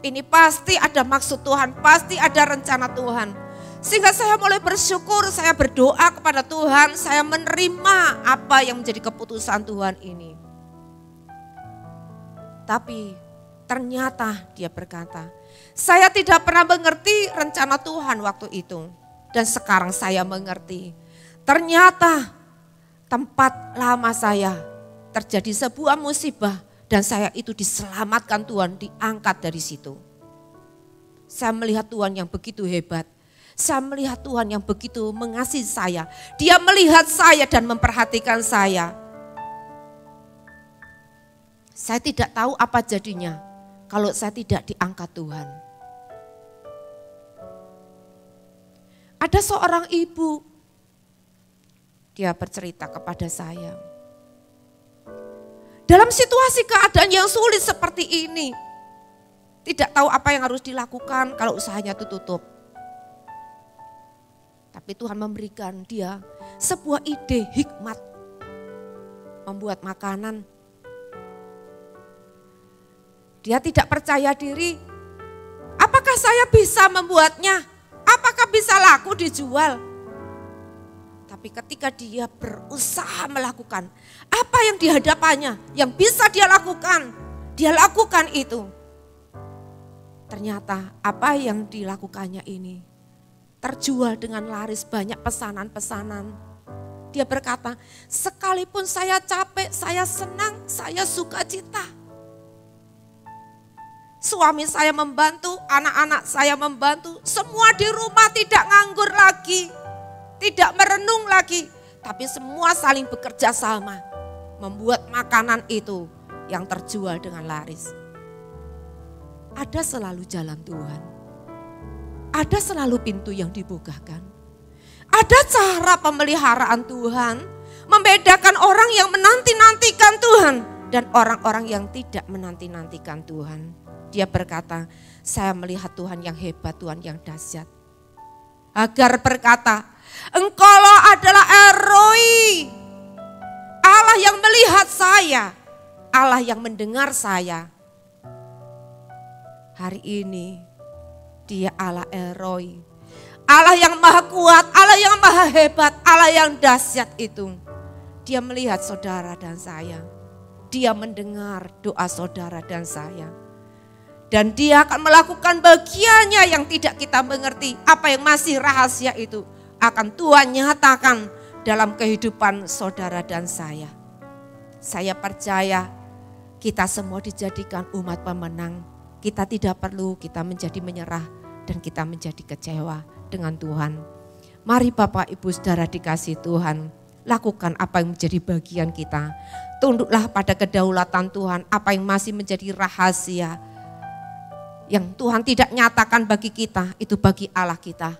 Ini pasti ada maksud Tuhan, pasti ada rencana Tuhan. Sehingga saya mulai bersyukur, saya berdoa kepada Tuhan, saya menerima apa yang menjadi keputusan Tuhan ini. Tapi ternyata dia berkata, saya tidak pernah mengerti rencana Tuhan waktu itu. Dan sekarang saya mengerti, ternyata tempat lama saya terjadi sebuah musibah dan saya itu diselamatkan Tuhan, diangkat dari situ. Saya melihat Tuhan yang begitu hebat. Saya melihat Tuhan yang begitu mengasihi saya. Dia melihat saya dan memperhatikan saya. Saya tidak tahu apa jadinya kalau saya tidak diangkat Tuhan. Ada seorang ibu, dia bercerita kepada saya. Dalam situasi keadaan yang sulit seperti ini, tidak tahu apa yang harus dilakukan kalau usahanya itu tutup. Tapi Tuhan memberikan dia sebuah ide hikmat, membuat makanan. Dia tidak percaya diri, apakah saya bisa membuatnya? Apakah bisa laku dijual? Tapi ketika dia berusaha melakukan apa yang di hadapannya, yang bisa dia lakukan itu. Ternyata apa yang dilakukannya ini terjual dengan laris, banyak pesanan-pesanan. Dia berkata, sekalipun saya capek, saya senang, saya sukacita. Suami saya membantu, anak-anak saya membantu, semua di rumah tidak nganggur lagi. Tidak merenung lagi, tapi semua saling bekerja sama. Membuat makanan itu yang terjual dengan laris. ada selalu jalan Tuhan. Ada selalu pintu yang dibukakan. Ada cara pemeliharaan Tuhan. Membedakan orang yang menanti-nantikan Tuhan dan orang-orang yang tidak menanti-nantikan Tuhan. Dia berkata, saya melihat Tuhan yang hebat, Tuhan yang dahsyat. Hagar berkata, Engkaulah adalah Eroi, Allah yang melihat saya, Allah yang mendengar saya. Hari ini dia Allah Eroi, Allah yang maha kuat, Allah yang maha hebat, Allah yang dahsyat itu. Dia melihat saudara dan saya. Dia mendengar doa saudara dan saya. Dan dia akan melakukan bagiannya yang tidak kita mengerti. Apa yang masih rahasia itu akan Tuhan nyatakan dalam kehidupan saudara dan saya. Saya percaya kita semua dijadikan umat pemenang. Kita tidak perlu kita menjadi menyerah dan kita menjadi kecewa dengan Tuhan. Mari Bapak Ibu Saudara dikasih Tuhan, lakukan apa yang menjadi bagian kita. Tunduklah pada kedaulatan Tuhan, apa yang masih menjadi rahasia yang Tuhan tidak nyatakan bagi kita, itu bagi Allah kita.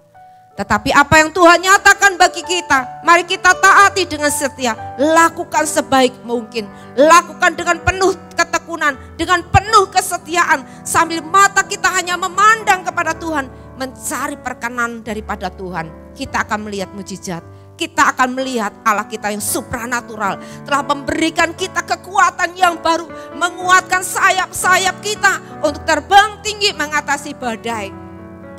Tetapi apa yang Tuhan nyatakan bagi kita, mari kita taati dengan setia. Lakukan sebaik mungkin, lakukan dengan penuh ketekunan, dengan penuh kesetiaan. Sambil mata kita hanya memandang kepada Tuhan, mencari perkenan daripada Tuhan. Kita akan melihat mujizat. Kita akan melihat Allah kita yang supranatural telah memberikan kita kekuatan yang baru, menguatkan sayap-sayap kita untuk terbang tinggi mengatasi badai.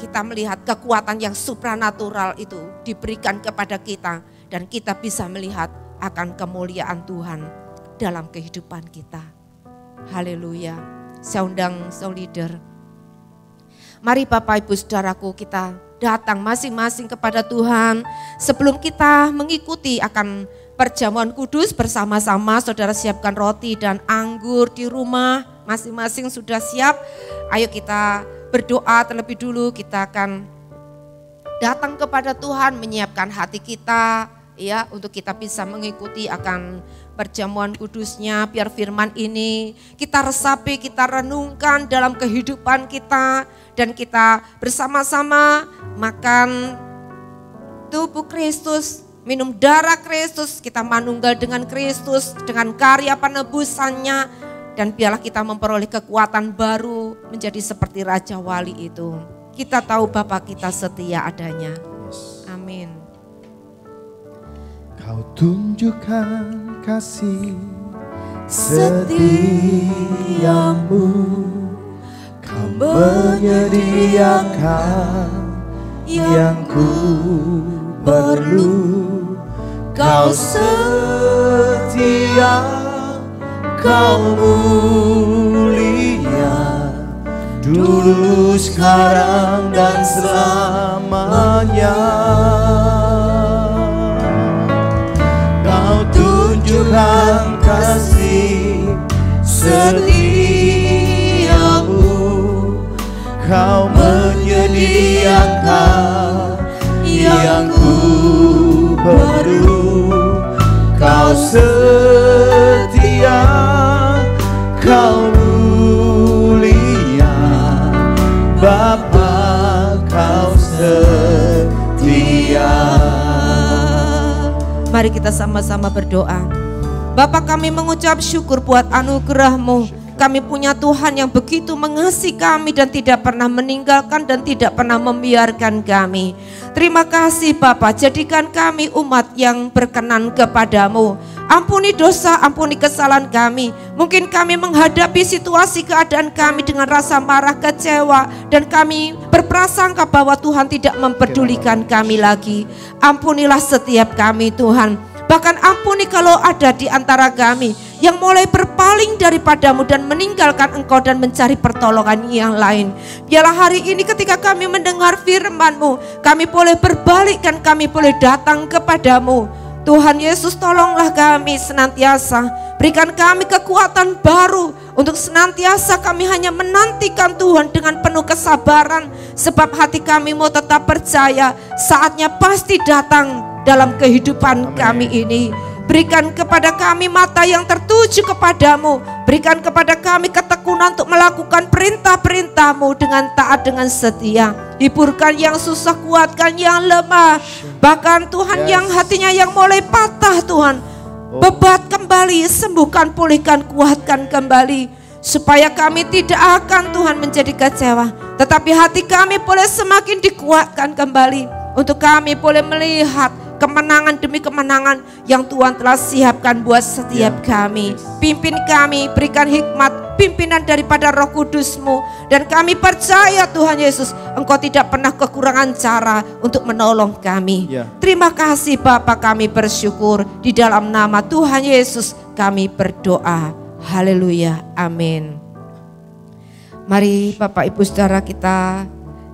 Kita melihat kekuatan yang supranatural itu diberikan kepada kita dan kita bisa melihat akan kemuliaan Tuhan dalam kehidupan kita. Haleluya. Saya undang soul leader. Mari Bapak Ibu Saudaraku, kita datang masing-masing kepada Tuhan. Sebelum kita mengikuti akan perjamuan kudus bersama-sama, saudara siapkan roti dan anggur di rumah. Masing-masing sudah siap. Ayo kita berdoa terlebih dulu. Kita akan datang kepada Tuhan, menyiapkan hati kita ya untuk kita bisa mengikuti akan perjamuan kudusnya. Biar firman ini kita resapi, kita renungkan dalam kehidupan kita. Dan kita bersama-sama makan tubuh Kristus, minum darah Kristus, kita manunggal dengan Kristus, dengan karya penebusannya. Dan biarlah kita memperoleh kekuatan baru menjadi seperti Raja Wali itu. Kita tahu Bapa kita setia adanya. Amin. Kau tunjukkan kasih setiamu, Kau menyediakan yang ku perlu. Kau setia, Kau mulia, dulu, sekarang, dan selamanya. Kau tunjukkan kasih setiamu, Kau menyediakan yang ku perlu. Kau setia, Kau mulia, Bapa, Kau setia. Mari kita sama-sama berdoa. Bapa, kami mengucap syukur buat anugerah-Mu. Kami punya Tuhan yang begitu mengasihi kami dan tidak pernah meninggalkan dan tidak pernah membiarkan kami. Terima kasih Bapa, jadikan kami umat yang berkenan kepadamu. Ampuni dosa, ampuni kesalahan kami. Mungkin kami menghadapi situasi keadaan kami dengan rasa marah, kecewa, dan kami berprasangka bahwa Tuhan tidak mempedulikan kami lagi. Ampunilah setiap kami Tuhan. Bahkan ampuni kalau ada di antara kami yang mulai berpaling daripadamu dan meninggalkan Engkau dan mencari pertolongan yang lain. Biarlah hari ini ketika kami mendengar firman-Mu, kami boleh berbalik dan kami boleh datang kepadamu. Tuhan Yesus, tolonglah kami senantiasa. Berikan kami kekuatan baru untuk senantiasa kami hanya menantikan Tuhan dengan penuh kesabaran. Sebab hati kami mau tetap percaya saatnya pasti datang dalam kehidupan kami ini. Berikan kepada kami mata yang tertuju kepadamu. Berikan kepada kami ketekunan untuk melakukan perintah-perintah-Mu dengan taat, dengan setia. Hiburkan yang susah, kuatkan yang lemah. Bahkan Tuhan yang hatinya yang mulai patah Tuhan, bebat kembali, sembuhkan, pulihkan, kuatkan kembali. Supaya kami tidak akan Tuhan menjadi kecewa, tetapi hati kami boleh semakin dikuatkan kembali. Untuk kami boleh melihat kemenangan demi kemenangan yang Tuhan telah siapkan buat setiap kami. Pimpin kami, berikan hikmat, pimpinan daripada Roh Kudus-Mu. Dan kami percaya Tuhan Yesus, Engkau tidak pernah kekurangan cara untuk menolong kami. Terima kasih Bapa, kami bersyukur. Di dalam nama Tuhan Yesus kami berdoa. Haleluya, amin. Mari Bapak Ibu Saudara, kita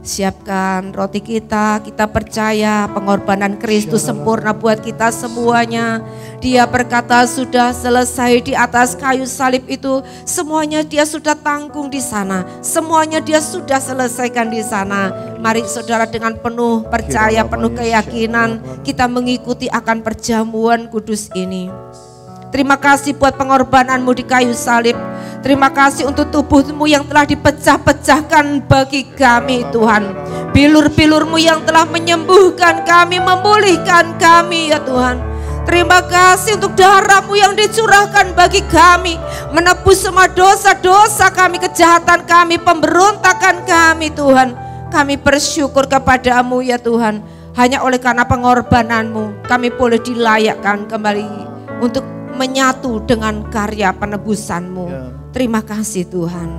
siapkan roti kita. Kita percaya pengorbanan Kristus sempurna buat kita semuanya. Dia berkata sudah selesai di atas kayu salib itu. Semuanya dia sudah tanggung di sana. Semuanya dia sudah selesaikan di sana. Mari saudara dengan penuh percaya, penuh keyakinan kita mengikuti akan perjamuan kudus ini. Terima kasih buat pengorbanan-Mu di kayu salib. Terima kasih untuk tubuh-Mu yang telah dipecah-pecahkan bagi kami Tuhan. Bilur-bilur-Mu yang telah menyembuhkan kami, memulihkan kami ya Tuhan. Terima kasih untuk darah-Mu yang dicurahkan bagi kami, menebus semua dosa-dosa kami, kejahatan kami, pemberontakan kami Tuhan. Kami bersyukur kepada-Mu ya Tuhan. Hanya oleh karena pengorbanan-Mu kami boleh dilayakkan kembali untuk menyatu dengan karya penebusan-Mu. Terima kasih Tuhan.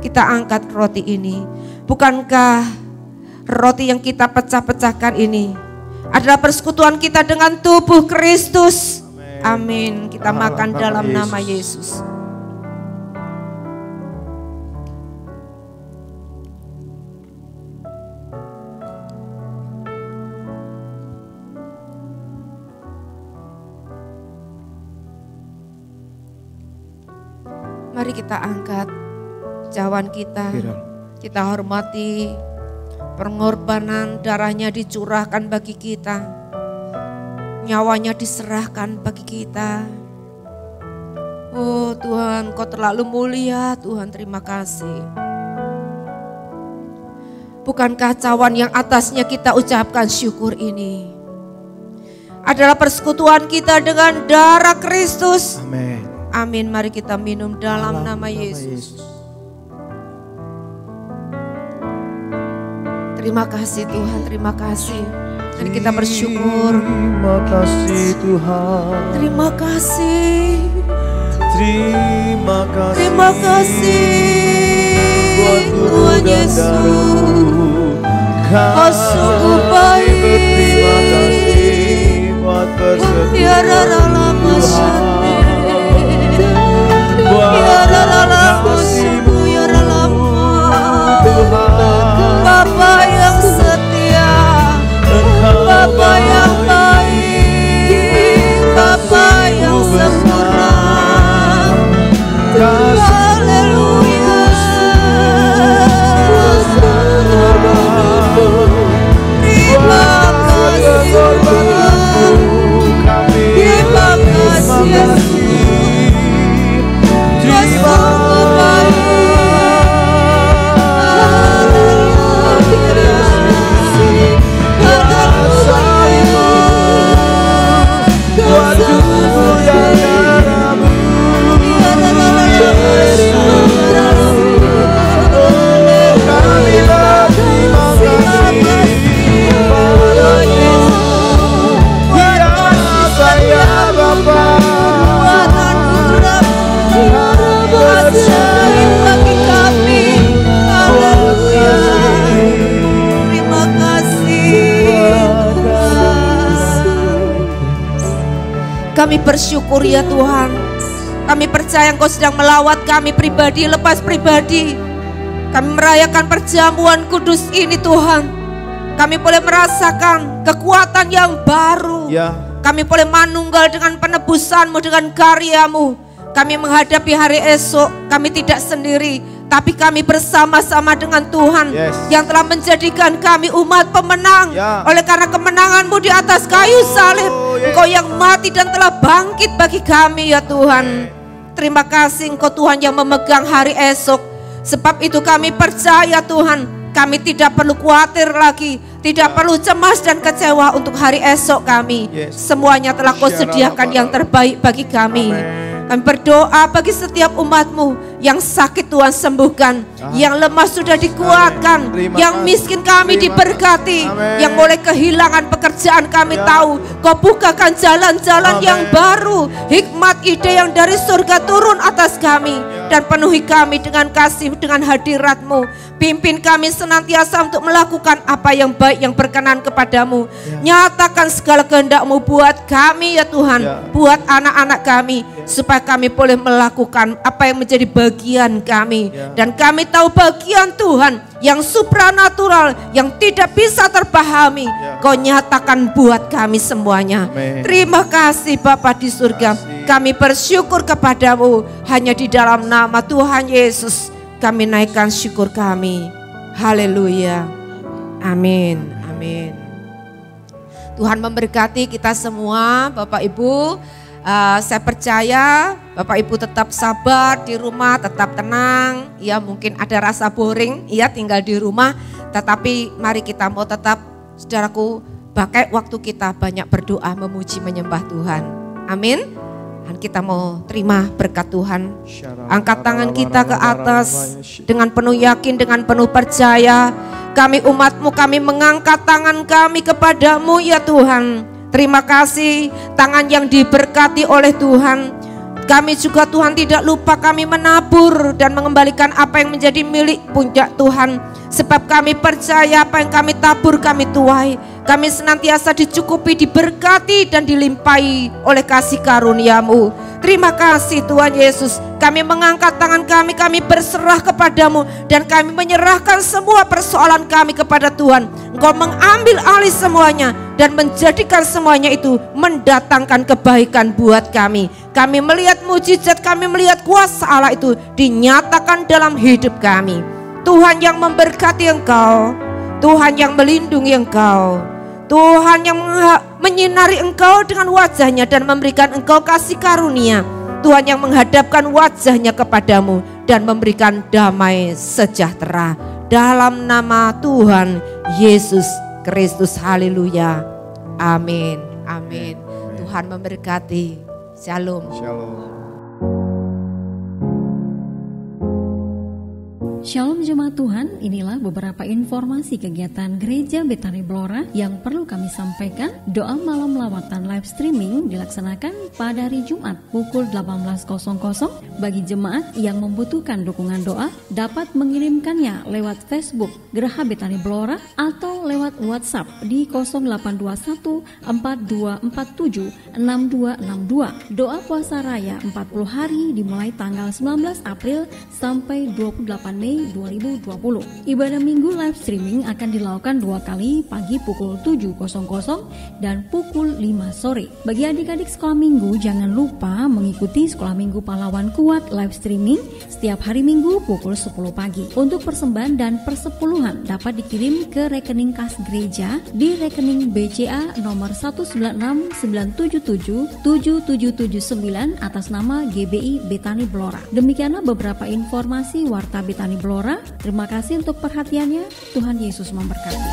Kita angkat roti ini. Bukankah roti yang kita pecah-pecahkan ini adalah persekutuan kita dengan tubuh Kristus? Amin. Kita makan dalam nama Yesus. Mari kita angkat cawan kita. Kita hormati pengorbanan, darahnya dicurahkan bagi kita. Nyawanya diserahkan bagi kita. Oh Tuhan, Kau terlalu mulia Tuhan, terima kasih. Bukankah cawan yang atasnya kita ucapkan syukur ini adalah persekutuan kita dengan darah Kristus? Amin. Amin. Mari kita minum dalam nama Yesus. Terima kasih Tuhan, terima kasih. Mari kita bersyukur. Terima kasih Tuhan. Terima kasih. Terima kasih. Terima kasih Tuhan Yesus. Kau sungguh baik. Terima kasih buat persekutuan Tuhan. Bapa yang setia, Bapa yang baik, Bapa yang sempurna. Haleluya. Terima kasih Tuhan. Terima kasih Yesus. Kami bersyukur ya Tuhan. Kami percaya Engkau sedang melawat kami pribadi lepas pribadi. Kami merayakan perjamuan kudus ini Tuhan. Kami boleh merasakan kekuatan yang baru. Kami boleh manunggal dengan penebusan-Mu, dengan karya-Mu. Kami menghadapi hari esok, kami tidak sendiri. tapi kami bersama-sama dengan Tuhan yang telah menjadikan kami umat pemenang. Oleh karena kemenangan-Mu di atas kayu salib, Engkau yang mati dan telah bangkit bagi kami ya Tuhan. Terima kasih Engkau Tuhan yang memegang hari esok. Sebab itu kami percaya Tuhan, kami tidak perlu khawatir lagi, tidak perlu cemas dan kecewa untuk hari esok kami. Semuanya telah Kau sediakan yang terbaik bagi kami. Kami berdoa bagi setiap umat-Mu yang sakit Tuhan sembuhkan, yang lemah sudah dikuatkan, yang miskin kami diberkati, yang mulai kehilangan pekerjaan kami tahu Kau bukakan jalan-jalan yang baru, hikmat ide yang dari surga turun atas kami dan penuhi kami dengan kasih, dengan hadirat-Mu. Pimpin kami senantiasa untuk melakukan apa yang baik, yang berkenan kepadamu. Nyatakan segala kehendak-Mu buat kami ya Tuhan, buat anak-anak kami, supaya kami boleh melakukan apa yang menjadi bagian kami. Dan kami tahu bagian Tuhan yang supranatural, yang tidak bisa terpahami, Kau nyatakan buat kami semuanya. Terima kasih Bapa di surga. Kami bersyukur kepadamu, hanya di dalam nama Tuhan Yesus kami naikkan syukur kami. Haleluya. Amin. Amin. Tuhan memberkati kita semua Bapak Ibu. Saya percaya Bapak Ibu tetap sabar di rumah, tetap tenang. Ya mungkin ada rasa boring ya tinggal di rumah. Tetapi mari kita mau tetap, saudaraku, pakai waktu kita banyak berdoa, memuji, menyembah Tuhan. Amin. Dan kita mau terima berkat Tuhan. Angkat tangan kita ke atas dengan penuh yakin, dengan penuh percaya. Kami umat-Mu, kami mengangkat tangan kami kepadamu ya Tuhan. Terima kasih tangan yang diberkati oleh Tuhan. Kami juga Tuhan tidak lupa kami menabur dan mengembalikan apa yang menjadi milik puncak Tuhan. Sebab kami percaya apa yang kami tabur kami tuai. Kami senantiasa dicukupi, diberkati dan dilimpahi oleh kasih karunia-Mu. Terima kasih Tuhan Yesus. Kami mengangkat tangan kami berserah kepadamu. Dan kami menyerahkan semua persoalan kami kepada Tuhan. Engkau mengambil alih semuanya dan menjadikan semuanya itu mendatangkan kebaikan buat kami. Kami melihat mujizat, kami melihat kuasa Allah itu dinyatakan dalam hidup kami. Tuhan yang memberkati Engkau, Tuhan yang melindungi Engkau, Tuhan yang menyinari Engkau dengan wajahnya dan memberikan Engkau kasih karunia. Tuhan yang menghadapkan wajahnya kepadamu dan memberikan damai sejahtera. Dalam nama Tuhan Yesus Kristus, haleluya. Amin, amin. Tuhan memberkati. Shalom. Shalom. Shalom jemaat Tuhan, inilah beberapa informasi kegiatan Gereja Betani Blora yang perlu kami sampaikan. Doa malam lawatan live streaming dilaksanakan pada hari Jumat pukul 18.00. Bagi jemaat yang membutuhkan dukungan doa, dapat mengirimkannya lewat Facebook Geraha Betani Blora atau lewat WhatsApp di 0821 4247 6262. Doa puasa raya 40 hari dimulai tanggal 19 April sampai 28 Mei 2020. Ibadah minggu live streaming akan dilakukan 2 kali, pagi pukul 7.00 dan pukul 5 sore. Bagi adik-adik sekolah minggu, jangan lupa mengikuti sekolah minggu pahlawan kuat live streaming setiap hari Minggu pukul 10 pagi. Untuk persembahan dan persepuluhan dapat dikirim ke rekening kas gereja di rekening BCA nomor 19697777779 atas nama GBI Betani Blora. Demikianlah beberapa informasi Warta Betani Blora. Terima kasih untuk perhatiannya. Tuhan Yesus memberkati.